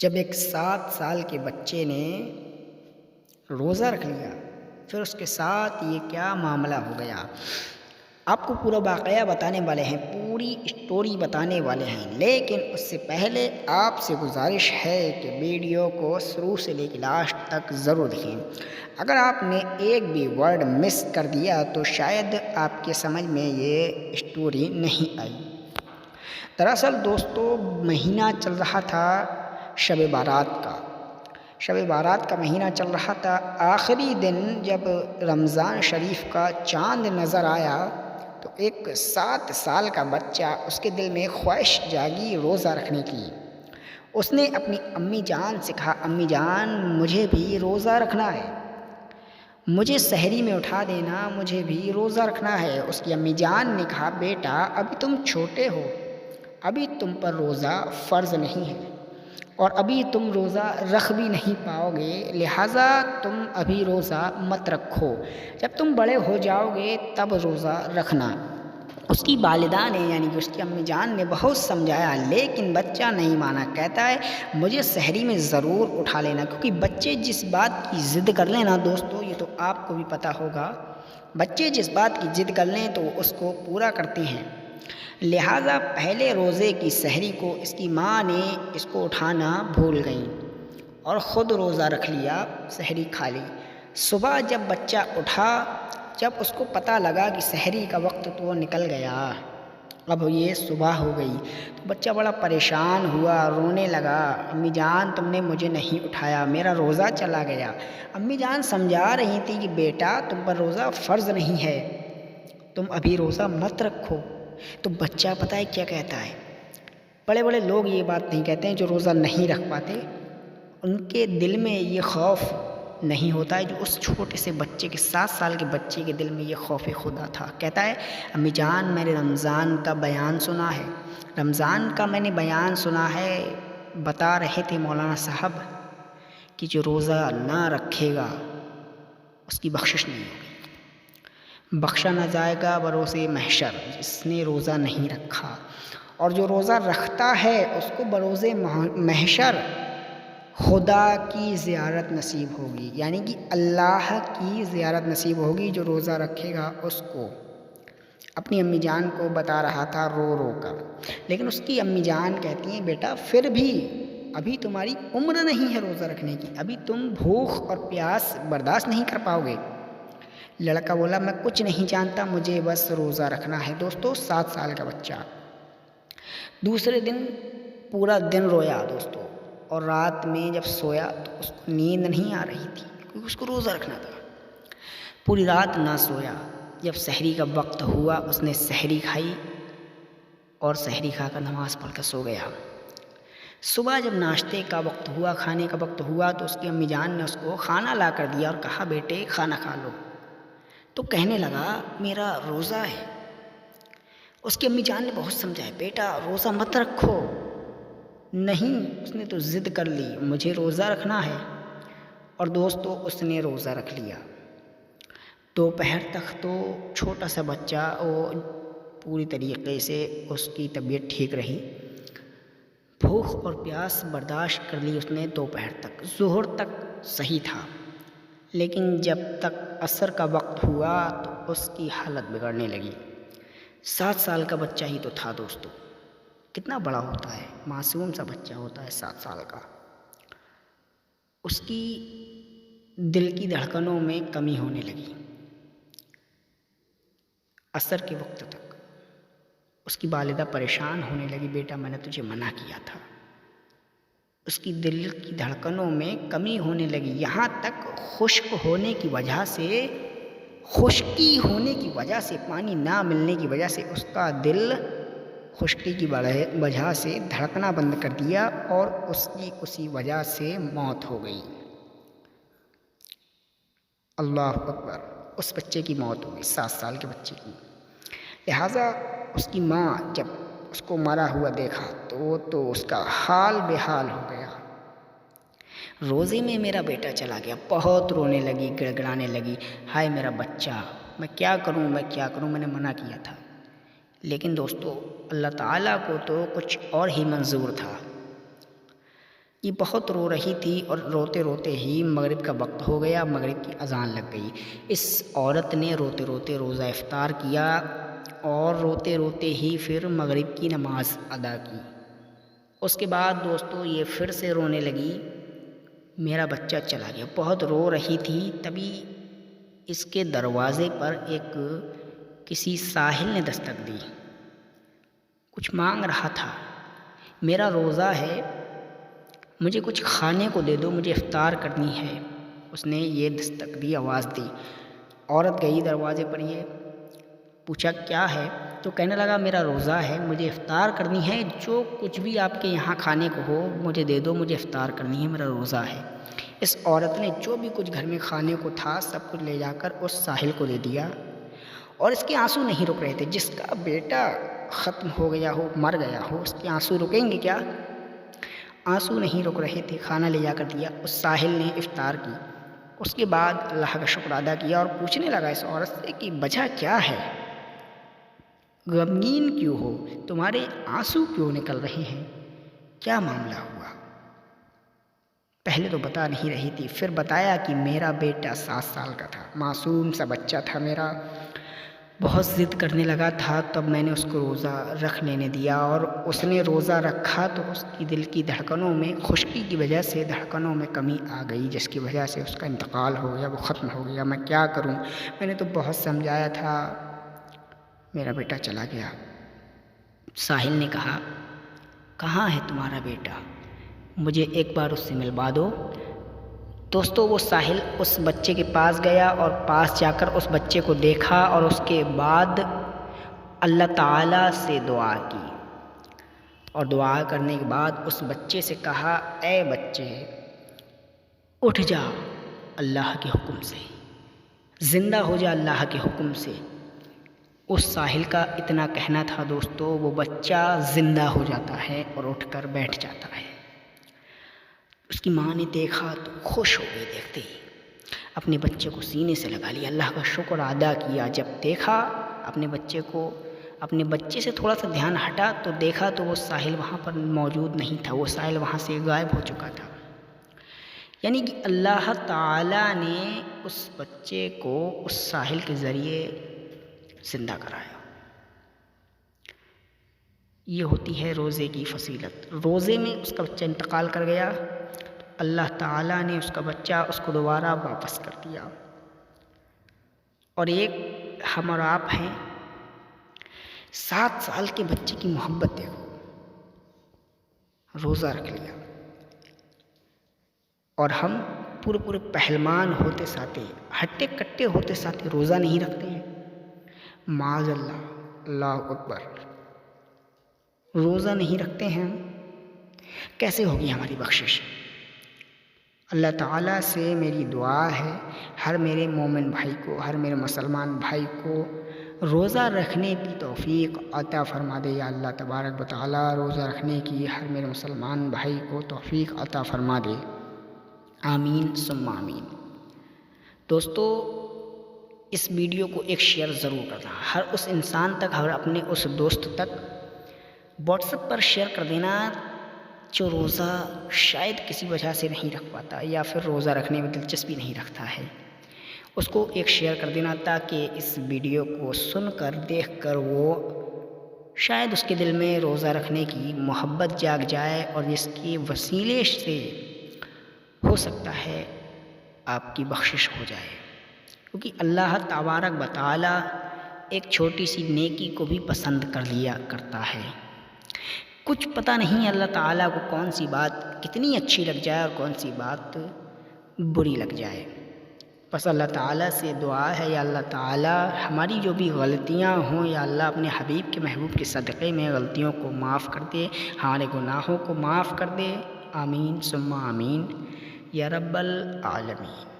جب ایک 7 سال کے بچے نے روزہ رکھ لیا، پھر اس کے ساتھ یہ کیا معاملہ ہو گیا، آپ کو پورا واقعہ بتانے والے ہیں، پوری اسٹوری بتانے والے ہیں۔ لیکن اس سے پہلے آپ سے گزارش ہے کہ ویڈیو کو شروع سے لے کے لاسٹ تک ضرور دیکھیں۔ اگر آپ نے ایک بھی ورڈ مس کر دیا تو شاید آپ کے سمجھ میں یہ اسٹوری نہیں آئی۔ دراصل دوستو، مہینہ چل رہا تھا شب بارات کا۔ شب بارات کا مہینہ چل رہا تھا۔ آخری دن جب رمضان شریف کا چاند نظر آیا تو ایک 7 سال کا بچہ، اس کے دل میں خواہش جاگی روزہ رکھنے کی۔ اس نے اپنی امی جان سے کہا، امی جان مجھے بھی روزہ رکھنا ہے، مجھے سحری میں اٹھا دینا، مجھے بھی روزہ رکھنا ہے۔ اس کی امی جان نے کہا، بیٹا ابھی تم چھوٹے ہو، ابھی تم پر روزہ فرض نہیں ہے اور ابھی تم روزہ رکھ بھی نہیں پاؤ گے، لہٰذا تم ابھی روزہ مت رکھو، جب تم بڑے ہو جاؤ گے تب روزہ رکھنا۔ اس کی والدہ نے یعنی کہ اس کی امی جان نے بہت سمجھایا، لیکن بچہ نہیں مانا۔ کہتا ہے مجھے سحری میں ضرور اٹھا لینا، کیونکہ بچے جس بات کی ضد کر لیں نا دوستو، یہ تو آپ کو بھی پتہ ہوگا، بچے جس بات کی ضد کر لیں تو وہ اس کو پورا کرتے ہیں۔ لہٰذا پہلے روزے کی سحری کو اس کی ماں نے اس کو اٹھانا بھول گئیں اور خود روزہ رکھ لیا، سحری کھا لی۔ صبح جب بچہ اٹھا، جب اس کو پتہ لگا کہ سحری کا وقت تو نکل گیا، اب یہ صبح ہو گئی، تو بچہ بڑا پریشان ہوا، رونے لگا، امی جان تم نے مجھے نہیں اٹھایا، میرا روزہ چلا گیا۔ امی جان سمجھا رہی تھی کہ بیٹا تم پر روزہ فرض نہیں ہے، تم ابھی روزہ مت رکھو۔ تو بچہ پتہ ہے کیا کہتا ہے؟ بڑے بڑے لوگ یہ بات نہیں کہتے ہیں جو روزہ نہیں رکھ پاتے، ان کے دل میں یہ خوف نہیں ہوتا ہے جو اس چھوٹے سے بچے کے 7 سال کے بچے کے دل میں یہ خوف خدا تھا۔ کہتا ہے امی جان میں نے رمضان کا بیان سنا ہے، رمضان کا میں نے بیان سنا ہے، بتا رہے تھے مولانا صاحب کہ جو روزہ نہ رکھے گا اس کی بخشش نہیں ہوگی، بخشا نہ جائے گا بروز محشر جس نے روزہ نہیں رکھا، اور جو روزہ رکھتا ہے اس کو بروز محشر خدا کی زیارت نصیب ہوگی، یعنی کہ اللہ کی زیارت نصیب ہوگی جو روزہ رکھے گا اس کو۔ اپنی امی جان کو بتا رہا تھا رو رو کر، لیکن اس کی امی جان کہتی ہیں بیٹا پھر بھی ابھی تمہاری عمر نہیں ہے روزہ رکھنے کی، ابھی تم بھوک اور پیاس برداشت نہیں کر پاؤ گے۔ لڑکا بولا میں کچھ نہیں جانتا، مجھے بس روزہ رکھنا ہے۔ دوستو 7 سال کا بچہ دوسرے دن پورا دن رویا دوستو، اور رات میں جب سویا تو اس کو نیند نہیں آ رہی تھی کیونکہ اس کو روزہ رکھنا تھا، پوری رات نہ سویا۔ جب سحری کا وقت ہوا اس نے سحری کھائی اور سحری کھا کر نماز پڑھ کر سو گیا۔ صبح جب ناشتے کا وقت ہوا، کھانے کا وقت ہوا، تو اس کی امی جان نے اس کو کھانا لا کر دیا اور کہا بیٹے کھانا کھا لو، تو کہنے لگا میرا روزہ ہے۔ اس کی امی جان نے بہت سمجھایا بیٹا روزہ مت رکھو، نہیں، اس نے تو ضد کر لی مجھے روزہ رکھنا ہے، اور دوستو اس نے روزہ رکھ لیا۔ دوپہر تک تو چھوٹا سا بچہ وہ پوری طریقے سے اس کی طبیعت ٹھیک رہی، بھوک اور پیاس برداشت کر لی اس نے دوپہر تک، ظہر تک صحیح تھا، لیکن جب تک عصر کا وقت ہوا تو اس کی حالت بگڑنے لگی۔ 7 سال کا بچہ ہی تو تھا دوستو، کتنا بڑا ہوتا ہے، معصوم سا بچہ ہوتا ہے 7 سال کا۔ اس کی دل کی دھڑکنوں میں کمی ہونے لگی عصر کے وقت تک۔ اس کی والدہ پریشان ہونے لگی، بیٹا میں نے تجھے منع کیا تھا۔ اس کی دل کی دھڑکنوں میں کمی ہونے لگی، یہاں تک خشکی ہونے کی وجہ سے پانی نہ ملنے کی وجہ سے اس کا دل خشکی کی وجہ سے دھڑکنا بند کر دیا اور اس کی اسی وجہ سے موت ہو گئی۔ اللہ اکبر، اس بچے کی موت ہو گئی، 7 سال کے بچے کی۔ لہٰذا اس کی ماں جب اس کو مرا ہوا دیکھا تو اس کا حال بے حال ہو گیا، روزے میں میرا بیٹا چلا گیا، بہت رونے لگی، گڑ گڑانے لگی، ہائے میرا بچہ، میں کیا کروں، میں نے منع کیا تھا۔ لیکن دوستو اللہ تعالیٰ کو تو کچھ اور ہی منظور تھا۔ یہ بہت رو رہی تھی اور روتے روتے ہی مغرب کا وقت ہو گیا، مغرب کی اذان لگ گئی۔ اس عورت نے روتے روتے روزہ افطار کیا اور روتے روتے ہی پھر مغرب کی نماز ادا کی۔ اس کے بعد دوستو یہ پھر سے رونے لگی، میرا بچہ چلا گیا۔ بہت رو رہی تھی، تبھی اس کے دروازے پر کسی ساحل نے دستک دی، کچھ مانگ رہا تھا، میرا روزہ ہے، مجھے کچھ کھانے کو دے دو، مجھے افطار کرنی ہے۔ اس نے یہ دستک دی، آواز دی۔ عورت گئی دروازے پر، یہ پوچھا کیا ہے؟ تو کہنے لگا میرا روزہ ہے، مجھے افطار کرنی ہے، جو کچھ بھی آپ کے یہاں کھانے کو ہو مجھے دے دو، مجھے افطار کرنی ہے، میرا روزہ ہے۔ اس عورت نے جو بھی کچھ گھر میں کھانے کو تھا سب کچھ لے جا کر اس ساحل کو دے دیا، اور اس کے آنسو نہیں رک رہے تھے۔ جس کا بیٹا ختم ہو گیا ہو، مر گیا ہو، اس کے آنسو رکیں گے کیا؟ آنسو نہیں رک رہے تھے، کھانا لے جا کر دیا۔ اس ساحل نے افطار کی، اس کے بعد اللہ کا شکر ادا کیا اور پوچھنے لگا اس عورت سے کہ وجہ کیا ہے، غمگین کیوں ہو، تمہارے آنسو کیوں نکل رہے ہیں، کیا معاملہ ہوا؟ پہلے تو بتا نہیں رہی تھی، پھر بتایا کہ میرا بیٹا 7 سال کا تھا، معصوم سا بچہ تھا میرا، بہت ضد کرنے لگا تھا، تب میں نے اس کو روزہ رکھ لینے دیا، اور اس نے روزہ رکھا تو اس کی دل کی دھڑکنوں میں خشکی کی وجہ سے دھڑکنوں میں کمی آ گئی، جس کی وجہ سے اس کا انتقال ہو گیا، وہ ختم ہو گیا۔ میں کیا کروں؟ میں نے تو بہت سمجھایا تھا، میرا بیٹا چلا گیا۔ ساحل نے کہا کہاں ہے تمہارا بیٹا، مجھے ایک بار اس سے ملوا دو۔ دوستو وہ ساحل اس بچے کے پاس گیا اور پاس جا کر اس بچے کو دیکھا، اور اس کے بعد اللہ تعالیٰ سے دعا کی، اور دعا کرنے کے بعد اس بچے سے کہا اے بچے اٹھ جا اللہ کے حکم سے، زندہ ہو جا اللہ کے حکم سے۔ اس ساحل کا اتنا کہنا تھا دوستو، وہ بچہ زندہ ہو جاتا ہے اور اٹھ کر بیٹھ جاتا ہے۔ اس کی ماں نے دیکھا تو خوش ہو گئی، دیکھتے ہی اپنے بچے کو سینے سے لگا لیا، اللہ کا شکر ادا کیا۔ جب دیکھا اپنے بچے کو، اپنے بچے سے تھوڑا سا دھیان ہٹا تو دیکھا تو وہ ساحل وہاں پر موجود نہیں تھا، وہ ساحل وہاں سے غائب ہو چکا تھا۔ یعنی کہ اللہ تعالیٰ نے اس بچے کو اس ساحل کے ذریعے زندہ کرایا۔ یہ ہوتی ہے روزے کی فضیلت۔ روزے میں اس کا بچہ انتقال کر گیا، اللہ تعالیٰ نے اس کا بچہ اس کو دوبارہ واپس کر دیا۔ اور ایک ہم اور آپ ہیں، 7 سال کے بچے کی محبت دیکھو، روزہ رکھ لیا، اور ہم پورے پہلوان ہوتے ساتھ، ہٹے کٹے ہوتے ساتھ روزہ نہیں رکھتے ہیں، معاذ اللہ، اللہ اکبر، روزہ نہیں رکھتے ہیں ہم، کیسے ہوگی ہماری بخشش؟ اللہ تعالیٰ سے میری دعا ہے ہر میرے مومن بھائی کو، ہر میرے مسلمان بھائی کو روزہ رکھنے کی توفیق عطا فرما دے، یا اللہ تبارک و تعالیٰ روزہ رکھنے کی ہر میرے مسلمان بھائی کو توفیق عطا فرما دے، آمین ثم آمین۔ دوستو اس ویڈیو کو ایک شیئر ضرور کرنا، ہر اس انسان تک، ہر اپنے اس دوست تک واٹس ایپ پر شیئر کر دینا جو روزہ شاید کسی وجہ سے نہیں رکھ پاتا، یا پھر روزہ رکھنے میں دلچسپی نہیں رکھتا ہے، اس کو ایک شیئر کر دینا تاکہ اس ویڈیو کو سن کر، دیکھ کر وہ شاید اس کے دل میں روزہ رکھنے کی محبت جاگ جائے، اور جس کی وسیلے سے ہو سکتا ہے آپ کی بخشش ہو جائے، کیونکہ اللہ تبارک و تعالیٰ ایک چھوٹی سی نیکی کو بھی پسند کر لیا کرتا ہے۔ کچھ پتہ نہیں اللہ تعالیٰ کو کون سی بات کتنی اچھی لگ جائے اور کون سی بات بری لگ جائے، بس اللہ تعالیٰ سے دعا ہے یا اللہ تعالیٰ ہماری جو بھی غلطیاں ہوں یا اللہ اپنے حبیب کے محبوب کے صدقے میں غلطیوں کو معاف کر دے، ہمارے گناہوں کو معاف کر دے، آمین ثم آمین یا رب العالمین۔